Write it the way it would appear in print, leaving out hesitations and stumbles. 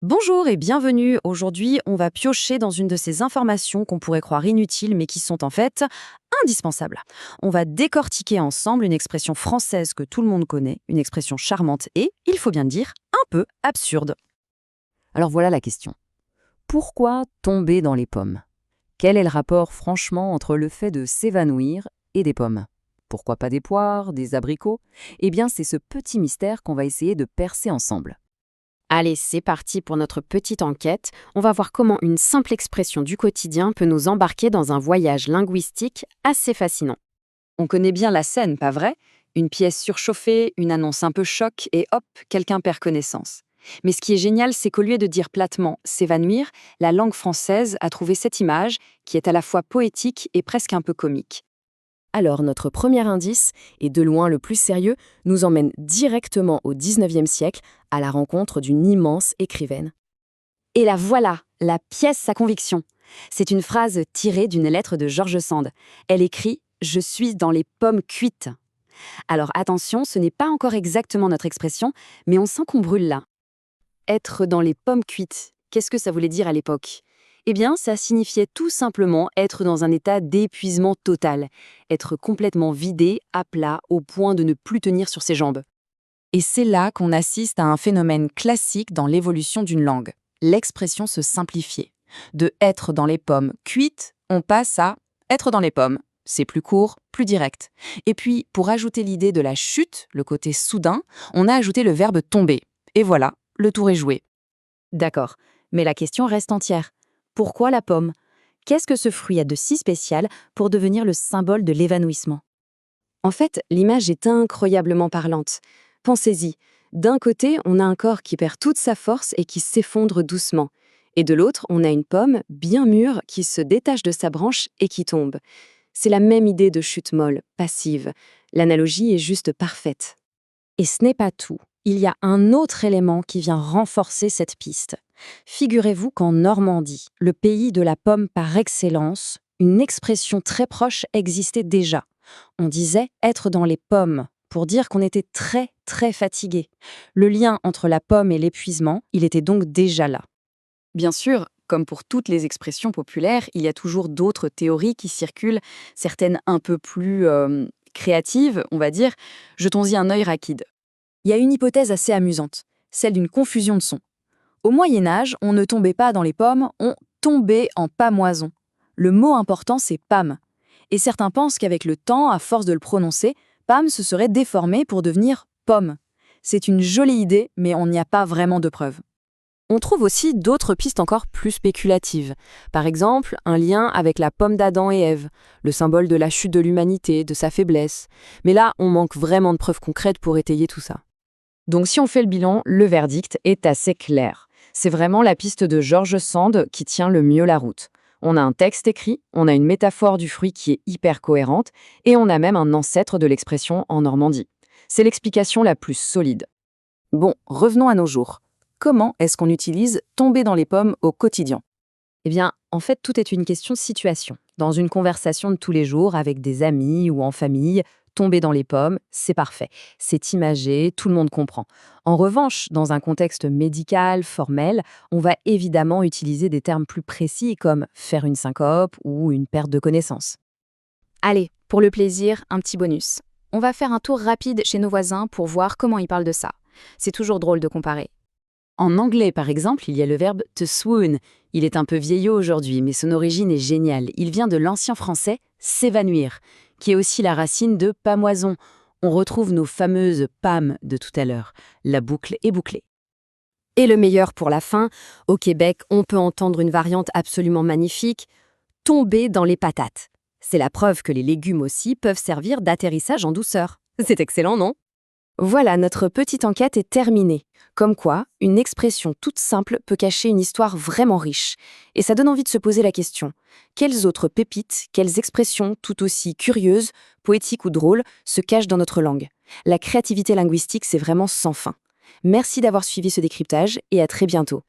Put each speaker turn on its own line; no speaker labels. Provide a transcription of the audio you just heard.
Bonjour et bienvenue. Aujourd'hui, on va piocher dans une de ces informations qu'on pourrait croire inutiles mais qui sont en fait indispensables. On va décortiquer ensemble une expression française que tout le monde connaît, une expression charmante et, il faut bien le dire, un peu absurde.
Alors voilà la question. Pourquoi tomber dans les pommes? Quel est le rapport franchement entre le fait de s'évanouir et des pommes? Pourquoi pas des poires, des abricots? Eh bien, c'est ce petit mystère qu'on va essayer de percer ensemble.
Allez, c'est parti pour notre petite enquête. On va voir comment une simple expression du quotidien peut nous embarquer dans un voyage linguistique assez fascinant.
On connaît bien la scène, pas vrai? Une pièce surchauffée, une annonce un peu choc et hop, quelqu'un perd connaissance. Mais ce qui est génial, c'est qu'au lieu de dire platement s'évanouir, la langue française a trouvé cette image qui est à la fois poétique et presque un peu comique.
Alors, notre premier indice, et de loin le plus sérieux, nous emmène directement au 19e siècle à la rencontre d'une immense écrivaine.
Et la voilà, la pièce à conviction. C'est une phrase tirée d'une lettre de George Sand. Elle écrit « Je suis dans les pommes cuites ». Alors attention, ce n'est pas encore exactement notre expression, mais on sent qu'on brûle là. Être dans les pommes cuites, qu'est-ce que ça voulait dire à l'époque? Eh bien, ça signifiait tout simplement être dans un état d'épuisement total, être complètement vidé, à plat, au point de ne plus tenir sur ses jambes. Et c'est là qu'on assiste à un phénomène classique dans l'évolution d'une langue. L'expression se simplifiait. De être dans les pommes cuites, on passe à être dans les pommes. C'est plus court, plus direct. Et puis, pour ajouter l'idée de la chute, le côté soudain, on a ajouté le verbe tomber. Et voilà, le tour est joué. D'accord, mais la question reste entière. Pourquoi la pomme? Qu'est-ce que ce fruit a de si spécial pour devenir le symbole de l'évanouissement? En fait, l'image est incroyablement parlante. Pensez-y, d'un côté, on a un corps qui perd toute sa force et qui s'effondre doucement. Et de l'autre, on a une pomme bien mûre qui se détache de sa branche et qui tombe. C'est la même idée de chute molle, passive. L'analogie est juste parfaite. Et ce n'est pas tout. Il y a un autre élément qui vient renforcer cette piste. Figurez-vous qu'en Normandie, le pays de la pomme par excellence, une expression très proche existait déjà. On disait « être dans les pommes » pour dire qu'on était très, très fatigué. Le lien entre la pomme et l'épuisement, il était donc déjà là. Bien sûr, comme pour toutes les expressions populaires, il y a toujours d'autres théories qui circulent, certaines un peu plus créatives, on va dire. Jetons-y un œil rapide. Il y a une hypothèse assez amusante, celle d'une confusion de sons. Au Moyen-Âge, on ne tombait pas dans les pommes, on tombait en pâmoison. Le mot important, c'est pâme. Et certains pensent qu'avec le temps, à force de le prononcer, pâme se serait déformé pour devenir pomme. C'est une jolie idée, mais on n'y a pas vraiment de preuves. On trouve aussi d'autres pistes encore plus spéculatives. Par exemple, un lien avec la pomme d'Adam et Ève, le symbole de la chute de l'humanité, de sa faiblesse. Mais là, on manque vraiment de preuves concrètes pour étayer tout ça. Donc si on fait le bilan, le verdict est assez clair. C'est vraiment la piste de George Sand qui tient le mieux la route. On a un texte écrit, on a une métaphore du fruit qui est hyper cohérente, et on a même un ancêtre de l'expression en Normandie. C'est l'explication la plus solide. Bon, revenons à nos jours. Comment est-ce qu'on utilise « tomber dans les pommes » au quotidien? Eh bien, en fait, tout est une question de situation. Dans une conversation de tous les jours avec des amis ou en famille, tomber dans les pommes, c'est parfait. C'est imagé, tout le monde comprend. En revanche, dans un contexte médical, formel, on va évidemment utiliser des termes plus précis comme faire une syncope ou une perte de connaissance.
Allez, pour le plaisir, un petit bonus. On va faire un tour rapide chez nos voisins pour voir comment ils parlent de ça. C'est toujours drôle de comparer.
En anglais, par exemple, il y a le verbe to swoon. Il est un peu vieillot aujourd'hui, mais son origine est géniale. Il vient de l'ancien français « s'évanouir », qui est aussi la racine de « pâmoison ». On retrouve nos fameuses pâmes de tout à l'heure. La boucle est bouclée.
Et le meilleur pour la fin, au Québec, on peut entendre une variante absolument magnifique, tomber dans les patates. C'est la preuve que les légumes aussi peuvent servir d'atterrissage en douceur. C'est excellent, non? Voilà, notre petite enquête est terminée. Comme quoi, une expression toute simple peut cacher une histoire vraiment riche. Et ça donne envie de se poser la question. Quelles autres pépites, quelles expressions tout aussi curieuses, poétiques ou drôles se cachent dans notre langue? La créativité linguistique, c'est vraiment sans fin. Merci d'avoir suivi ce décryptage et à très bientôt.